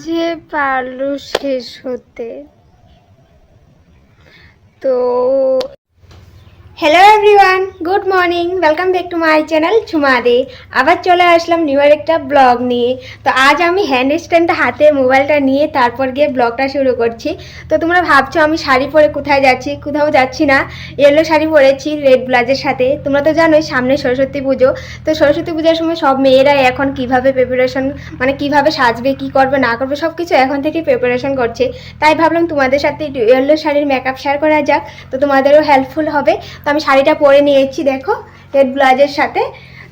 যে পারলো শেষ হতে। তো hello everyone, good morning, welcome back to my channel Jhuma Dey. আবার চলে আসলাম নিউ একটা ব্লগ নিয়ে। তো আজ আমি হ্যান্ড স্ট্যান্ডটা হাতে মোবাইলটা নিয়ে তারপর গিয়ে ব্লগটা শুরু করছি। তো তোমরা ভাবছো আমি শাড়ি পরে কোথায় যাচ্ছি, কোথাও যাচ্ছি না। ইয়েলো শাড়ি পরেছি রেড ব্লাউজের সাথে। তোমরা তো জানোই সামনে সরস্বতী পুজো। তো সরস্বতী পূজার সময় সব মেয়েরা এখন কিভাবে প্রিপারেশন, মানে কিভাবে সাজবে, কি করবে না করবে সব কিছু এখন থেকে প্রিপারেশন করছে। তাই ভাবলাম তোমাদের সাথে ইয়েলো শাড়ির মেকআপ শেয়ার করা যাক, তো তোমাদেরও হেল্পফুল হবে। তো আমি শাড়িটা পরে নিয়েছি দেখো রেড ব্লাউজের সাথে।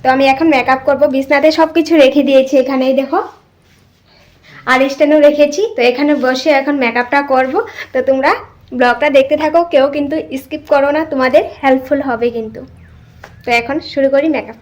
তো আমি এখন মেকআপ করব। বিছনাতে সব কিছু রেখে দিয়েছি, এখানেই দেখো আর স্ট্যান্ডও রেখেছি। তো এখানে বসে এখন মেকআপটা করব। তো তোমরা ব্লগটা দেখতে থাকো, কেউ কিন্তু স্কিপ করো না, তোমাদের হেল্পফুল হবে কিন্তু। তো এখন শুরু করি মেকআপ।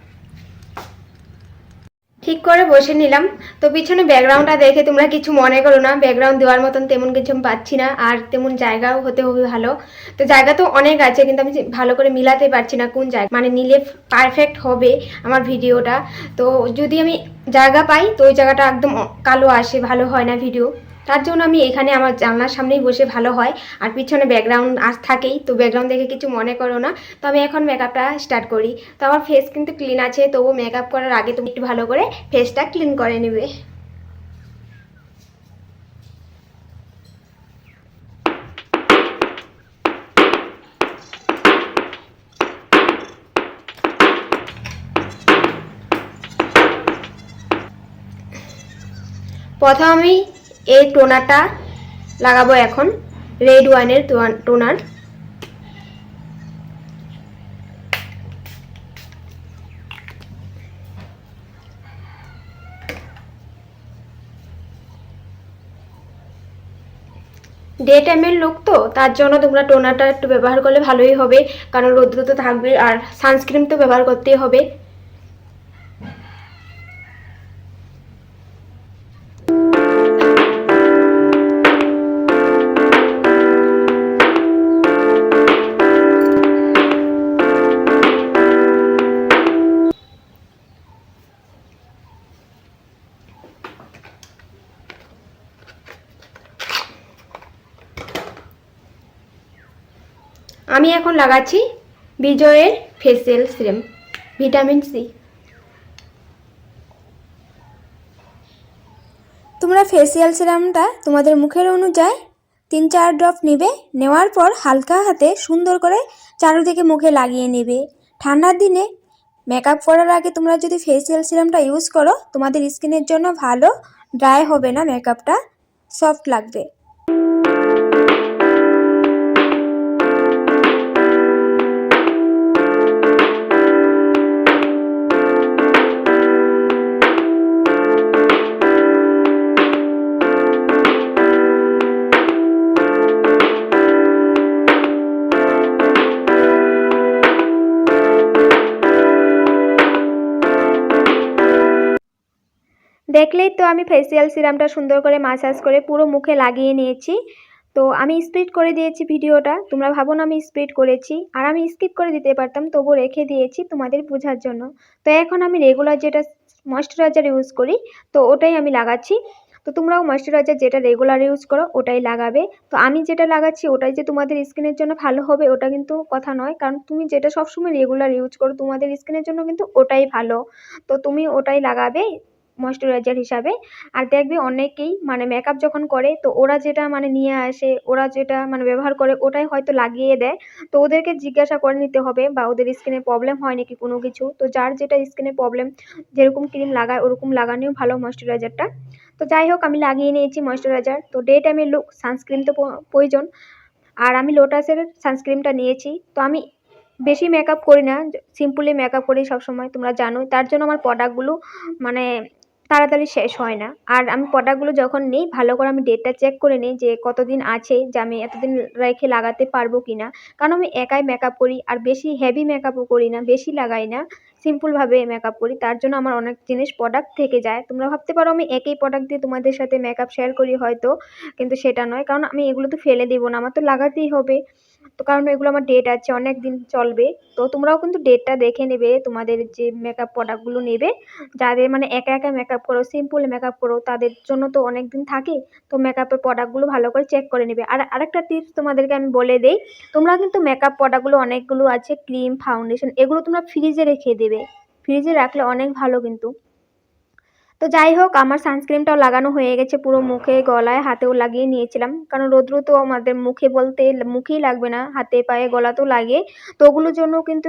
ঠিক করে বসে নিলাম। তো পিছনে ব্যাকগ্রাউন্ডটা দেখে তোমরা কিছু মনে করো না, ব্যাকগ্রাউন্ড দেওয়ার মতন তেমন কিছু পাচ্ছি না, আর তেমন জায়গাও হতে হবে ভালো। তো জায়গা তো অনেক আছে, কিন্তু আমি ভালো করে মিলাতে পারছি না কোন জায়গা মানে নিলে পারফেক্ট হবে আমার ভিডিওটা। তো যদি আমি জায়গা পাই তো ওই জায়গাটা একদম কালো আসে, ভালো হয় না ভিডিও। তার জন্য আমি এখানে আমার জানলার সামনেই বসে ভালো হয়। আর পিছনে ব্যাকগ্রাউন্ড থাকেই, তো ব্যাকগ্রাউন্ড দেখে কিছু মনে করো না। তো আমি এখন মেকআপটা স্টার্ট করি। তো আমার ফেস কিন্তু ক্লিন আছে, তবু মেকআপ করার আগে তুমি একটু ভালো করে ফেসটা ক্লিন করে নেবে। প্রথম আমি এই টোনারটা লাগাবো এখন, রেড ওয়ানের টোনার। ডে টাইমের লোক তো তার জন্য তোমরা টোনারটা একটু ব্যবহার করলে ভালোই হবে, কারণ রৌদ্র তো থাকবে, আর সানস্ক্রিন তো ব্যবহার করতেই হবে। আমি এখন লাগাচ্ছি বিজয়ের ফেসিয়াল সিরাম ভিটামিন সি। তোমরা ফেসিয়াল সিরামটা তোমাদের মুখের অনুযায়ী 3-4 ড্রপ নেবে। নেওয়ার পর হালকা হাতে সুন্দর করে চারদিকে মুখে লাগিয়ে নেবে। ঠান্ডার দিনে মেকআপ করার আগে তোমরা যদি ফেসিয়াল সিরামটা ইউজ করো তোমাদের স্কিনের জন্য ভালো, ড্রাই হবে না, মেকআপটা সফট লাগবে। দেখলেই তো আমি ফেসিয়াল সিরামটা সুন্দর করে মাসাজ করে পুরো মুখে লাগিয়ে নিয়েছি। তো আমি স্প্লিট করে দিয়েছি ভিডিওটা, তোমরা ভাবো না আমি স্প্লিট করেছি, আর আমি স্কিপ করে দিতে পারতাম, তবু রেখে দিয়েছি তোমাদের বোঝার জন্য। তো এখন আমি রেগুলার যেটা ময়শ্চারাইজার ইউজ করি তো ওটাই আমি লাগাচ্ছি। তো তোমরাও ময়শ্চারাইজার যেটা রেগুলার ইউজ করো ওটাই লাগাবে। তো আমি যেটা লাগাচ্ছি ওটাই যে তোমাদের স্কিনের জন্য ভালো হবে ওটা কিন্তু কথা নয়, কারণ তুমি যেটা সবসময় রেগুলার ইউজ করো তোমাদের স্কিনের জন্য কিন্তু ওটাই ভালো। তো তুমি ওটাই লাগাবে ময়শ্চারাইজার হিসাবে। আর দেখবে অনেকেই মানে মেকআপ যখন করে তো ওরা যেটা মানে নিয়ে আসে, ওরা যেটা মানে ব্যবহার করে ওটাই হয়তো লাগিয়ে দেয়। তো ওদেরকে জিজ্ঞাসা করে নিতে হবে বা ওদের স্কিনে প্রবলেম হয় নাকি কোনো কিছু। তো যার যেটা স্কিনে প্রবলেম, যেরকম ক্রিম লাগায় ওরকম লাগানোও ভালো ময়শ্চারাইজারটা। তো যাই হোক আমি লাগিয়ে নিয়েছি ময়শ্চারাইজার। তো ডে টাইমে সানস্ক্রিন তো প্রয়োজন, আর আমি লোটাসের সানস্ক্রিনটা নিয়েছি। তো আমি বেশি মেকআপ করি না, সিম্পলি মেকআপ করি সবসময়, তোমরা জানোই। তার জন্য আমার প্রোডাক্টগুলো মানে তাড়াতাড়ি শেষ হয় না। আর আমি প্রোডাক্টগুলো যখন নিই ভালো করে আমি ডেটটা চেক করে নিই যে কতদিন আছে, যে আমি এতদিন রেখে লাগাতে পারবো কি না। কারণ আমি একাই মেকআপ করি আর বেশি হেভি মেকআপও করি না, বেশি লাগাই না, সিম্পলভাবে মেকআপ করি, তার জন্য আমার অনেক জিনিস প্রোডাক্ট থেকে যায়। তোমরা ভাবতে পারো আমি একই প্রোডাক্ট দিয়ে তোমাদের সাথে মেকআপ শেয়ার করি হয়তো, কিন্তু সেটা নয়, কারণ আমি এগুলো তো ফেলে দেবো না, আমার তো লাগাতেই হবে। তো কারণ এগুলো আমার ডেট আছে, অনেক দিন চলবে। তো তোমরাও কিন্তু ডেটটা দেখে নেবে তোমাদের যে মেকআপ প্রোডাক্টগুলো নেবে, যাদের মানে একা একা মেকআপ করো, সিম্পল মেকআপ করো, তাদের জন্য তো অনেক দিন থাকে। তো মেকআপের প্রোডাক্টগুলো ভালো করে চেক করে নেবে। আর আরেকটা টিপস তোমাদেরকে আমি বলে দেই, তোমরা কিন্তু মেকআপ প্রোডাক্টগুলো অনেকগুলো আছে, ক্রিম, ফাউন্ডেশন, এগুলো তোমরা ফ্রিজে রেখে দেবে। ফ্রিজে রাখলে অনেক ভালো কিন্তু। তো যাই হোক, আমার সানস্ক্রিনটাও লাগানো হয়ে গেছে, পুরো মুখে, গলায়, হাতেও লাগিয়ে নিয়েছিলাম, কারণ রৌদ্র তো আমাদের মুখে বলতে মুখেই লাগবে না, হাতে পায়ে গলাতেও লাগে। তো ওগুলোর জন্য কিন্তু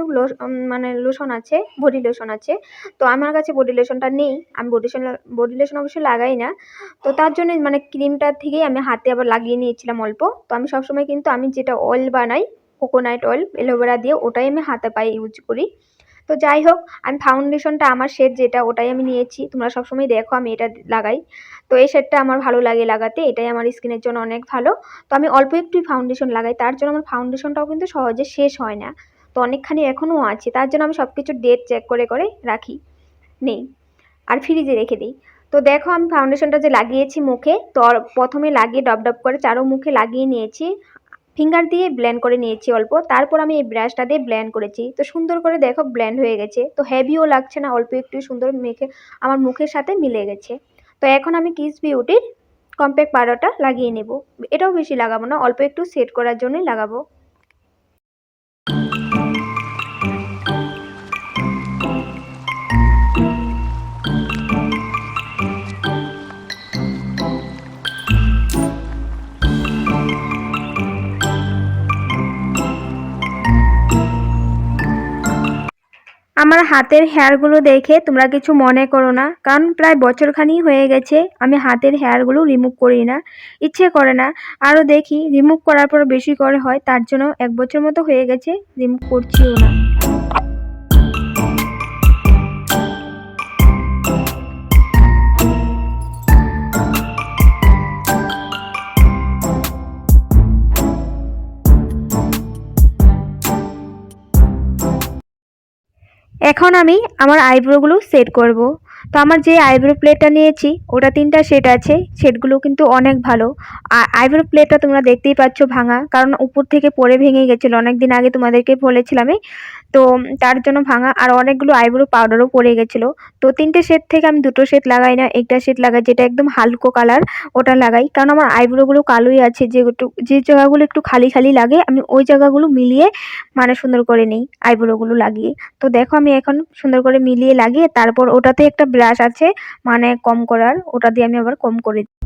মানে লোশন আছে, বডি লোশন আছে। তো আমার কাছে বডি লোশনটা নেই, আমি বডি লোশন অবশ্যই লাগাই না। তো তার জন্য মানে ক্রিমটার থেকেই আমি হাতে আবার লাগিয়ে নিয়েছিলাম অল্প। তো আমি সবসময় কিন্তু আমি যেটা অয়েল বানাই, কোকোনাট অয়েল অ্যালোভেরা দিয়ে, ওটাই আমি হাতে পায়ে ইউজ করি। তো যাই হোক, আমি ফাউন্ডেশনটা আমার শেড যেটা, ওটাই আমি নিয়েছি। তোমরা সবসময় দেখো আমি এটা লাগাই। তো এই শেডটা আমার ভালো লাগে লাগাতে, এটাই আমার স্কিনের জন্য অনেক ভালো। তো আমি অল্প একটুই ফাউন্ডেশন লাগাই, তার জন্য আমার ফাউন্ডেশনটাও কিন্তু সহজে শেষ হয় না। তো অনেকখানি এখনও আছে, তার জন্য আমি সব কিছু ডেট চেক করে করে রাখি, নেই, আর ফ্রিজে রেখে দিই। তো দেখো আমি ফাউন্ডেশনটা যে লাগিয়েছি মুখে, তো প্রথমে লাগিয়ে ডব ডব করে চারো মুখে লাগিয়ে নিয়েছি, ফিঙ্গার দিয়ে ব্লেন্ড করে নিয়েছি অল্প, তারপর আমি এই ব্রাশটা দিয়ে ব্লেন্ড করেছি। তো সুন্দর করে দেখো ব্লেন্ড হয়ে গেছে, তো হেভিও লাগছে না, অল্প একটু সুন্দর মেখে আমার মুখের সাথে মিলে গেছে। তো এখন আমি কিস বিউটির কম্প্যাক্ট পাউডারটা লাগিয়ে নেব। এটাও বেশি লাগাবো না, অল্প একটু সেট করার জন্যই লাগাবো। আমার হাতের হেয়ারগুলো দেখে তোমরা কিছু মনে করো না, কারণ প্রায় বছরখানি হয়ে গেছে আমি হাতের হেয়ারগুলো রিমুভ করি না, ইচ্ছে করে না। আরও দেখি রিমুভ করার পর বেশি করে হয়, তার জন্য 1 বছর মতো হয়ে গেছে রিমুভ করছিও না। এখন আমি আমার আইব্রোগুলো সেট করব। তো আমার যে আইব্রো প্লেটটা নিয়েছি ওটা 3টা সেট আছে, সেটগুলো কিন্তু অনেক ভালো। আর আইব্রো প্লেটটা তোমরা দেখতেই পাচ্ছ ভাঙা, কারণ উপর থেকে পড়ে ভেঙে গেছিলো, অনেক দিন আগে তোমাদেরকে বলেছিলামই। তো তার জন্য ভাঙা, আর অনেকগুলো আইব্রো পাউডারও পড়ে গেছিলো। তো 3টে সেট থেকে আমি 2টো সেট লাগাই না, একটা সেট লাগাই যেটা একদম হালকো কালার, ওটা লাগাই। কারণ আমার আইব্রোগুলো কালোই আছে, যে জায়গাগুলো একটু খালি খালি লাগে আমি ওই জায়গাগুলো মিলিয়ে মানে সুন্দর করে নিই আইব্রোগুলো লাগিয়ে। তো দেখো আমি এখন সুন্দর করে মিলিয়ে লাগিয়ে তারপর ওটাতে একটা ব্রাশ আছে মানে কম করার, ওটা দিয়ে আমি আবার কম করে দিই।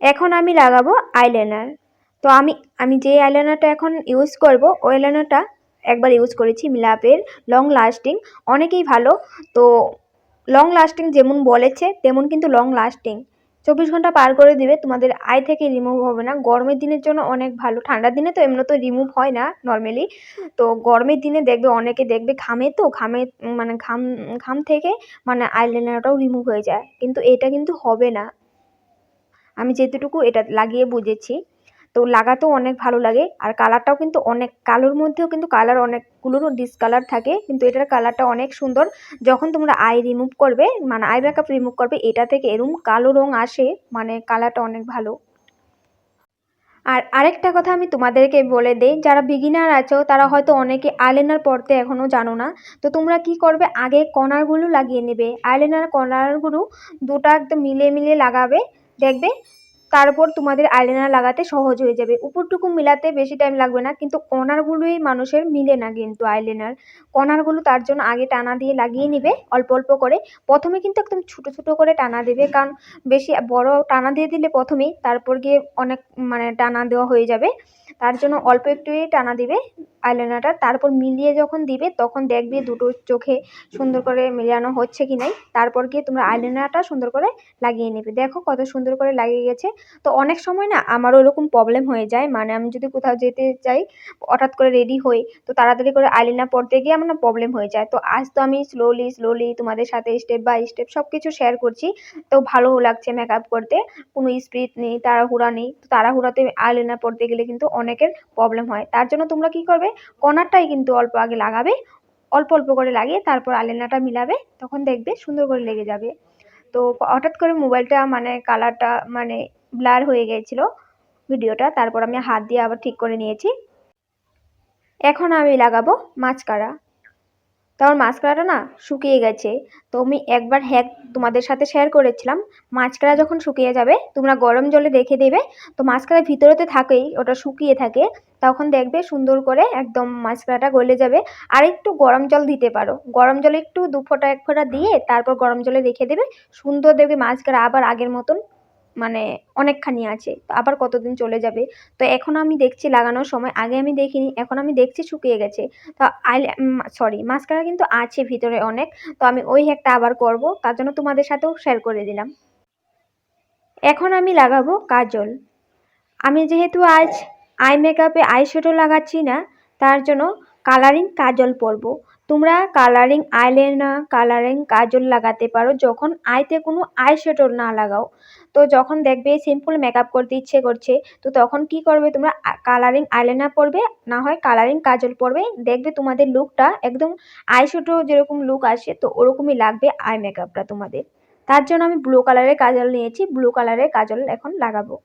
এখন আমি লাগাবো আইলাইনার। তো আমি যে আইলাইনারটা এখন ইউজ করব, ওই আইলাইনারটা একবার ইউজ করেছি মিলাপের, লং লাস্টিং, অনেকেই ভালো। তো লং লাস্টিং যেমন বলেছে তেমন কিন্তু লং লাস্টিং, 24 ঘন্টা পার করে দিবে, তোমাদের আই থেকে রিমুভ হবে না। গরমের দিনের জন্য অনেক ভালো, ঠান্ডার দিনে তো এমনি তো রিমুভ হয় না নর্মালি। তো গরমের দিনে দেখবে অনেকে দেখবে ঘামে, তো ঘামে মানে ঘাম থেকে মানে আইলাইনারটাও রিমুভ হয়ে যায়, কিন্তু এটা কিন্তু হবে না। আমি যেতটুকু এটা লাগিয়ে বুঝেছি। তো লাগাতেও অনেক ভালো লাগে, আর কালারটাও কিন্তু অনেক, কালোর মধ্যেও কিন্তু কালার অনেকগুলোরও ডিসকালার থাকে, কিন্তু এটার কালারটা অনেক সুন্দর। যখন তোমরা আই রিমুভ করবে মানে আই মেকআপ রিমুভ করবে, এটা থেকে এরকম কালো রং আসে, মানে কালারটা অনেক ভালো। আর আরেকটা কথা আমি তোমাদেরকে বলে দেই, যারা বিগিনার আছো তারা হয়তো অনেকে আইলাইনার পরতে এখনও জানো না। তো তোমরা কি করবে, আগে কর্নারগুলো লাগিয়ে নেবে, আইলাইনার কর্নারগুলো দুটো একদম মিলিয়ে মিলিয়ে লাগাবে, দেখবে তারপর তোমাদের আইলাইনার লাগাতে সহজ হয়ে যাবে। উপরটুকু মিলাতে বেশি টাইম লাগবে না, কিন্তু কর্নারগুলোই মানুষের মিলে না কিন্তু আইলাইনার কর্নারগুলো, তার জন্য আগে টানা দিয়ে লাগিয়ে নিবে অল্প অল্প করে। প্রথমে কিন্তু একদম ছোট ছোট করে টানা দেবে, কারণ বেশি বড় টানা দিয়ে দিলে প্রথমেই তারপর গিয়ে অনেক টানা দেওয়া হয়ে যাবে। তার জন্য অল্প একটুই টানা দিবে আইলাইনারটা। তারপর মিলিয়ে যখন দিবে তখন দেখবে দুটো চোখে সুন্দর করে মেলানো হচ্ছে কি নাই, তারপর গিয়ে তোমরা আইলাইনারটা সুন্দর করে লাগিয়ে নেবে। দেখো কত সুন্দর করে লাগিয়ে গেছে। তো অনেক সময় না আমারও এরকম প্রবলেম হয়ে যায়, আমি যদি কোথাও যেতে চাই হঠাৎ করে রেডি হই, তো তাড়াতাড়ি করে আইলাইনার পরতে গিয়ে আমার না প্রবলেম হয়ে যায়। তো আজ তো আমি স্লোলি তোমাদের সাথে স্টেপ বাই স্টেপ সব কিছু শেয়ার করছি। তো ভালো লাগছে মেকআপ করতে, কোনো স্পিড নেই, তাড়াহুড়া নেই। তো তাড়াহুড়াতে আইলাইনার পরতে গেলে কিন্তু অনেকের প্রবলেম হয়। তার জন্য তোমরা কি করবে, কর্নারটাই কিন্তু অল্প আগে লাগাবে, অল্প অল্প করে লাগিয়ে তারপর আইলাইনারটা মিলাবে, তখন দেখবে সুন্দর করে লেগে যাবে। তো হঠাৎ করে মোবাইলটা কালারটা ব্লার হয়ে গিয়েছিল ভিডিওটা, তারপর আমি হাত দিয়ে আবার ঠিক করে নিয়েছি। এখন আমি লাগাবো মাস্কারা। তো আমার মাস্কারাটা না শুকিয়ে গেছে। তো আমি একবার হ্যাক তোমাদের সাথে শেয়ার করেছিলাম, মাস্কারা যখন শুকিয়ে যাবে তোমরা গরম জলে রেখে দেবে। তো মাস্কারা ভিতরেতে থাকেই, ওটা শুকিয়ে থাকে, তখন দেখবে সুন্দর করে একদম মাস্কারাটা গলে যাবে। আর একটু গরম জল দিতে পারো, গরম জলে একটু 2 ফোঁটা 1 ফোঁটা দিয়ে তারপর গরম জলে রেখে দেবে, সুন্দর দেখবে মাস্কারা আবার আগের মতন অনেকখানি আছে, তো আবার কতদিন চলে যাবে। তো এখন আমি দেখছি লাগানোর সময়, আগে আমি দেখিনি, এখন আমি দেখছি শুকিয়ে গেছে। তো মাস্কারা কিন্তু আছে ভিতরে অনেক। তো আমি ওই হ্যাকটা আবার করব, তার জন্য তোমাদের সাথেও শেয়ার করে দিলাম। এখন আমি লাগাবো কাজল। আমি যেহেতু আজ আই মেকআপে আই শ্যাডো লাগাচ্ছি না, তার জন্য কালারিং কাজল পরব। তোমরা কালারিং আইলাইনার, কালারিং কাজল লাগাতে পারো যখন আইতে কোনো আই শ্যাডো না লাগাও। তো যখন দেখবে সিম্পল মেকআপ করতে ইচ্ছে করছে, তো তখন কি করবে, তোমরা কালারিং আইলাইনার পরবে, না হয় কালারিং কাজল পরবে। দেখবে তোমাদের লুকটা একদম আই শ্যাডো যেরকম লুক আসে, তো ওরকমই লাগবে আই মেকআপটা তোমাদের। তার জন্য আমি ব্লু কালারের কাজল নিয়েছি, ব্লু কালারের কাজল এখন লাগাবো।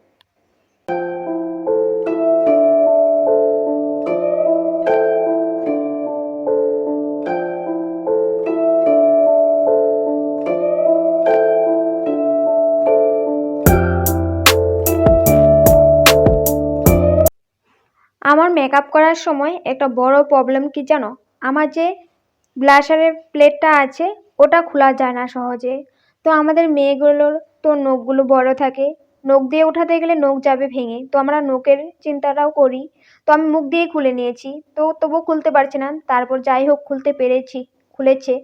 আমার মেকআপ করার সময় একটা বড় প্রবলেম কি জানো, আমার যে ব্লাশারের প্লেটটা আছে ওটা খোলা যায় না সহজে। তো আমাদের মেয়েগুলোর তো নখগুলো বড় থাকে, নখ দিয়ে উঠাতে গেলে নখ যাবে ভেঙে, তো আমরা নখের চিন্তাটাও করি। তো আমি মুখ দিয়ে খুলে নিয়েছি, তো তবুও খুলতে পারছি না, তারপর যাই হোক খুলতে পেরেছি, খুলেছে।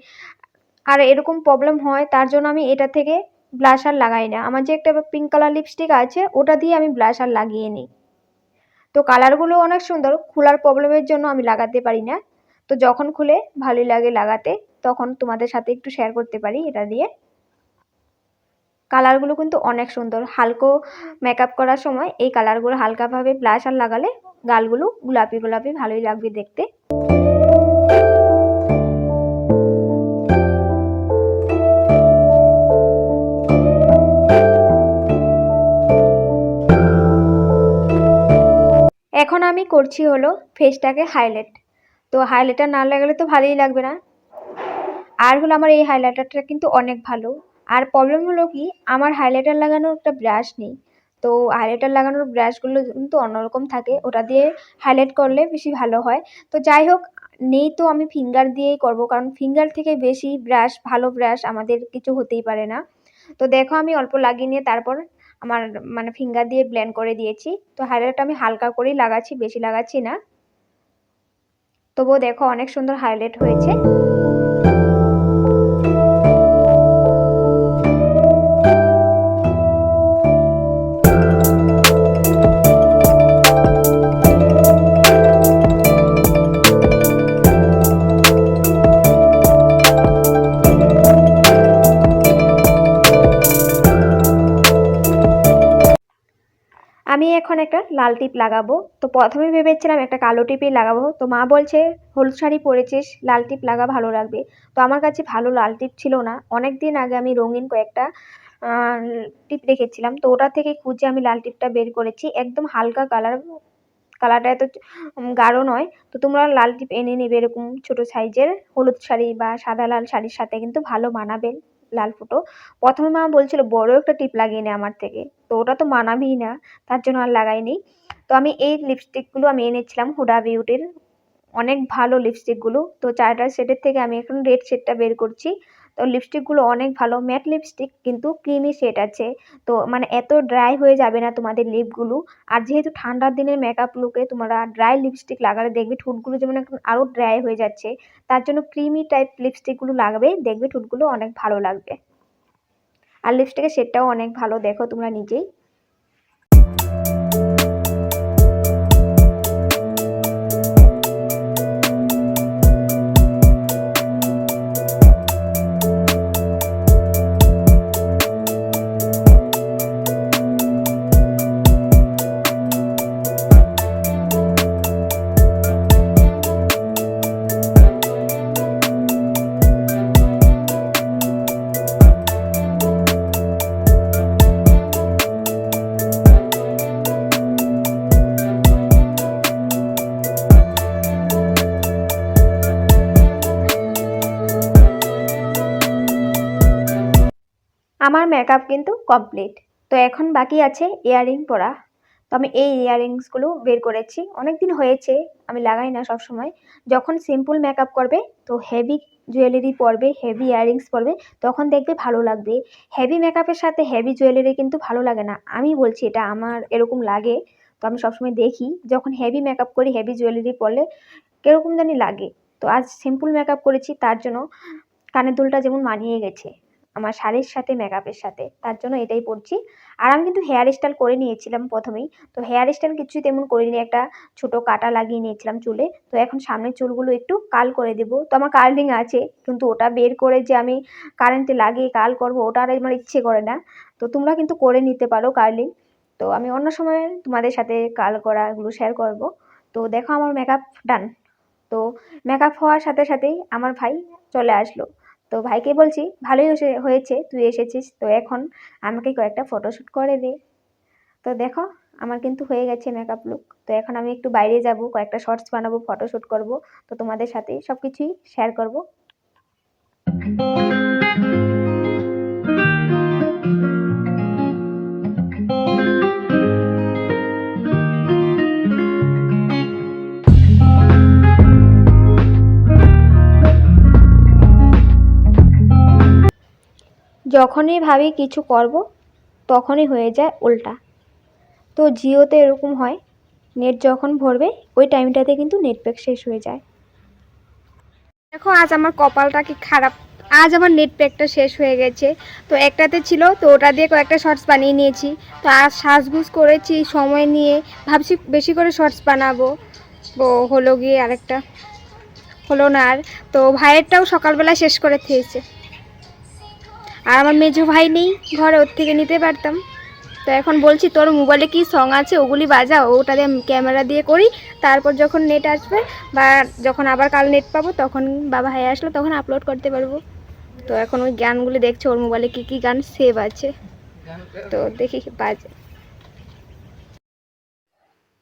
আর এরকম প্রবলেম হয়, তার জন্য আমি এটা থেকে ব্লাশার লাগাই না। আমার যে একটা পিঙ্ক কালার লিপস্টিক আছে ওটা দিয়ে আমি ব্লাশার লাগিয়ে নিই। তো কালারগুলো অনেক সুন্দর, খোলার প্রবলেমের জন্য আমি লাগাতে পারি না। তো যখন খুলে ভালোই লাগে লাগাতে, তখন তোমাদের সাথে একটু শেয়ার করতে পারি এটা দিয়ে। কালারগুলো কিন্তু অনেক সুন্দর, হালকা মেকআপ করার সময় এই কালারগুলো হালকাভাবে ব্লাশার লাগালে গালগুলো গোলাপি গোলাপি ভালোই লাগবে দেখতে। এখন আমি করছি হলো ফেসটাকে হাইলাইট। তো হাইলাইটার না লাগালে তো ভালোই লাগবে না। আর হলো আমার এই হাইলাইটারটা কিন্তু অনেক ভালো। আর প্রবলেম হলো কি, আমার হাইলাইটার লাগানোর একটা ব্রাশ নেই। তো হাইলাইটার লাগানোর ব্রাশগুলো কিন্তু অন্যরকম থাকে, ওটা দিয়ে হাইলাইট করলে বেশি ভালো হয়। তো যাই হোক, নেই তো আমি ফিঙ্গার দিয়েই করব, কারণ ফিঙ্গার থেকে বেশি ব্রাশ, ভালো ব্রাশ আমাদের কিছু হতেই পারে না। তো দেখো আমি অল্প লাগিয়ে নিয়ে তারপর আমার ফিঙ্গার দিয়ে ব্লেন্ড করে দিয়েছি। তো হাইলাইটটা আমি হালকা করেই লাগাচ্ছি, বেশি লাগাচ্ছি না। তবুও দেখো অনেক সুন্দর হাইলাইট হয়েছে। আমি এখন একটা লাল টিপ লাগাবো। তো প্রথমে ভেবেছিলাম একটা কালো টিপই লাগাবো, তো মা বলছে হলুদ শাড়ি পরেছিস, লাল টিপ লাগা ভালো লাগবে। তো আমার কাছে ভালো লাল টিপ ছিল না, অনেক দিন আগে আমি রঙিন কয়েকটা টিপ রেখেছিলাম, তো ওটা থেকে খুঁজে আমি লাল টিপটা বের করেছি। একদম হালকা কালার, কালারটা এত গাঢ় নয়। তো তোমরা লাল টিপ এনে নেবে, এরকম ছোট সাইজের হলুদ শাড়ি বা সাদা লাল শাড়ির সাথে কিন্তু ভালো মানাবে লাল ফুটো। প্রথমে মা বলছিল বড় একটা টিপ লাগিয়ে নে আমার থেকে, তো ওটা তো মানাবেই না, তার জন্য আর লাগাইনি। তো আমি এই লিপস্টিকগুলো আমি এনেছিলাম হুডা বিউটির, অনেক ভালো লিপস্টিকগুলো। তো 4টা শেডের থেকে আমি এখন রেড শেডটা বের করছি। তো লিপস্টিকগুলো অনেক ভালো, ম্যাট লিপস্টিক কিন্তু ক্রিমি শেড আছে, তো মানে এত ড্রাই হয়ে যাবে না তোমাদের লিপগুলো। আর যেহেতু ঠান্ডার দিনের মেকআপ লুকে তোমরা ড্রাই লিপস্টিক লাগালে দেখবে ঠোঁটগুলো যেমন এখন আরও ড্রাই হয়ে যাচ্ছে, তার জন্য ক্রিমি টাইপ লিপস্টিকগুলো লাগবে, দেখবে ঠোঁটগুলো অনেক ভালো লাগবে। আর লিপস্টিকের শেডটাও অনেক ভালো, দেখো তোমরা নিজেই। আমার মেকআপ কিন্তু কমপ্লিট। তো এখন বাকি আছে ইয়াররিং পরা। তো আমি এই ইয়াররিংসগুলো বের করেছি, অনেক দিন হয়েছে, আমি লাগাই না সব সময়। যখন সিম্পল মেকআপ করবে তো হেভি জুয়েলারি পরবে, হেভি ইয়াররিংস পরবে, তখন দেখবে ভালো লাগবে। হেভি মেকআপের সাথে হেভি জুয়েলারি কিন্তু ভালো লাগে না, আমি বলছি এটা আমার এরকম লাগে। তো আমি সবসময় দেখি যখন হেভি মেকআপ করি হেভি জুয়েলারি পরলে কীরকম জানি লাগে। তো আজ সিম্পল মেকআপ করেছি, তার জন্য কানের দুলটা যেমন মানিয়ে গেছে আমার শাড়ির সাথে মেকআপের সাথে, তার জন্য এটাই পরছি। আর আমি কিন্তু হেয়ার স্টাইল করে নিয়েছিলাম প্রথমেই। তো হেয়ার স্টাইল কিছুই তেমন করিনি, একটা ছোট কাটা লাগিয়ে নিয়েছিলাম চুলে। তো এখন সামনের চুলগুলো একটু কার্ল করে দেবো। তো আমার কার্লিং আছে, কিন্তু ওটা বের করে যে আমি কারেন্টে লাগিয়ে কার্ল করবো ওটা আর আমার ইচ্ছে করে না। তো তোমরা কিন্তু করে নিতে পারো কার্লিং। তো আমি অন্য সময় তোমাদের সাথে কার্ল করাগুলো শেয়ার করব। তো দেখো আমার মেকআপ ডান। তো মেকআপ হওয়ার সাথে সাথেই আমার ভাই চলে আসলো। তো ভাইকে বলছি ভালোই হয়েছে তুই এসেছিস, তো এখন আমাকে কয়েকটা ফটোশ্যুট করে দে। তো দেখো আমার কিন্তু হয়ে গেছে মেকআপ লুক। তো এখন আমি একটু বাইরে যাব, কয়েকটা শর্টস বানাবো, ফটোশ্যুট করব। তো তোমাদের সাথে সব কিছুই শেয়ার করব। যখনই ভাবি কিছু করব তখনই হয়ে যায় উল্টা। তো জিওতে এরকম হয়, নেট যখন ভরবে ওই টাইমটাতে কিন্তু নেট প্যাক শেষ হয়ে যায়। দেখো আজ আমার কপালটা কি খারাপ, আজ আমার নেট প্যাকটা শেষ হয়ে গেছে। তো একটাতে ছিল, তো ওটা দিয়ে কয়েকটা শর্টস বানিয়ে নিয়েছি। তো আজ সাজগুজ করেছি সময় নিয়ে, ভাবছি বেশি করে শর্টস বানাবো। তো হলো গিয়ে আরেকটা হলো না আর। তো ভাইয়েরটাও সকালবেলা শেষ করে খেয়েছে। আর আমার মেজো ভাই নেই ঘরে, ওর থেকে নিতে পারতাম। তো এখন বলছি তোর মোবাইলে কি সং আছে ওগুলি বাজা, ওটা দিয়ে ক্যামেরা দিয়ে করি, তারপর যখন নেট আসবে বা যখন আবার কাল নেট পাবো তখন বাবা ভাই আসলো তখন আপলোড করতে পারবো। তো এখন ওই গানগুলি দেখছে ওর মোবাইলে কি কি গান সেভ আছে, তো দেখি বাজে।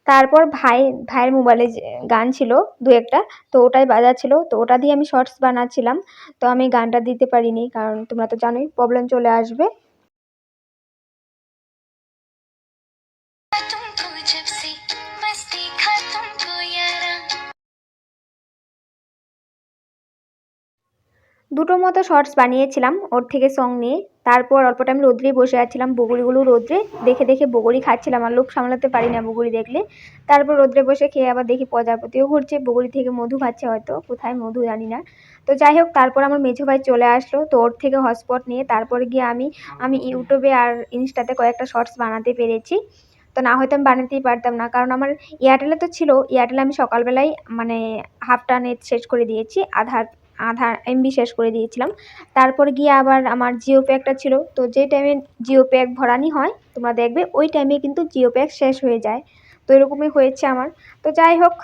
তারপর ভাইয়ের মোবাইলে গান ছিল দু একটা, তো ওটাই বাজাচ্ছিল, তো ওটা দিয়ে আমি শর্টস বানাচ্ছিলাম। তো আমি গানটা দিতে পারিনি, কারণ তোমরা তো জানোই প্রবলেম চলে আসবে। দুটো মতো শর্টস বানিয়েছিলাম ওর থেকে সং নিয়ে। তারপর অল্প টাইম রোদ্রেই বসে আছিলাম, বগুড়িগুলো রোদ্রে দেখে দেখে বগুড়ি খাচ্ছিলাম, আর লোভ সামলাতে পারি না বগুড়ি দেখলে। তারপর রোদ্রে বসে খেয়ে আবার দেখি প্রজাপতিও ঘুরছে, বগুড়ি থেকে মধু খাচ্ছে, হয়তো কোথায় মধু জানি না। তো যাই হোক, তারপর আমার মেঝো ভাই চলে আসলো, তো ওর থেকে হটস্পট নিয়ে তারপরে গিয়ে আমি ইউটিউবে আর ইনস্টাতে কয়েকটা শর্টস বানাতে পেরেছি। তো না হয়তো আমি বানাতেই পারতাম না, কারণ আমার এয়ারটেলে তো ছিল, এয়ারটেলে আমি সকালবেলায় মানে হাফটা নেট শেষ করে দিয়েছি, আধা এমবি শেষ করে দিয়েছিলাম। তারপর গিয়ে আবার আমার জিও প্যাকটা ছিল, তো যে টাইমে জিও প্যাক ভরানি হয় তোমরা দেখবে ওই টাইমে কিন্তু জিও প্যাক শেষ হয়ে যায়। তো এরকমই হয়েছে আমার। তো যাই হোক,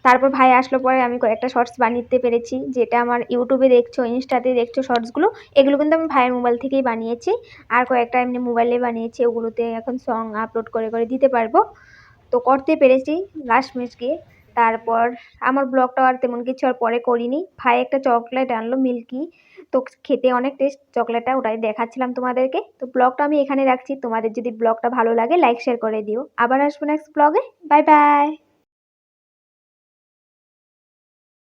তারপর ভাই আসলো পরে আমি কয়েকটা শর্টস বানিয়ে পেরেছি, যেটা আমার ইউটিউবে দেখছো ইনস্টাতে দেখছো শর্টসগুলো, এগুলো কিন্তু আমি ভাইয়ের মোবাইল থেকেই বানিয়েছি। আর কয়েকটা এমনি মোবাইলে বানিয়েছি, ওগুলোতে এখন সং আপলোড করে করে দিতে পারবো। তো করতে পেরেছি লাস্ট মিনিট গিয়ে। তারপর আমার ব্লগটা আর তেমন কিছু আর পরে করিনি। ভাই একটা চকলেট আনলো মিল্কি, তো খেতে অনেক টেস্ট চকলেটটা, ওটাই দেখাচ্ছিলাম তোমাদেরকে। তো ব্লগটা আমি এখানে রাখছি। তোমাদের যদি ব্লগটা ভালো লাগে লাইক শেয়ার করে দিও। আবার আসবো নেক্সট ব্লগে। Bye bye.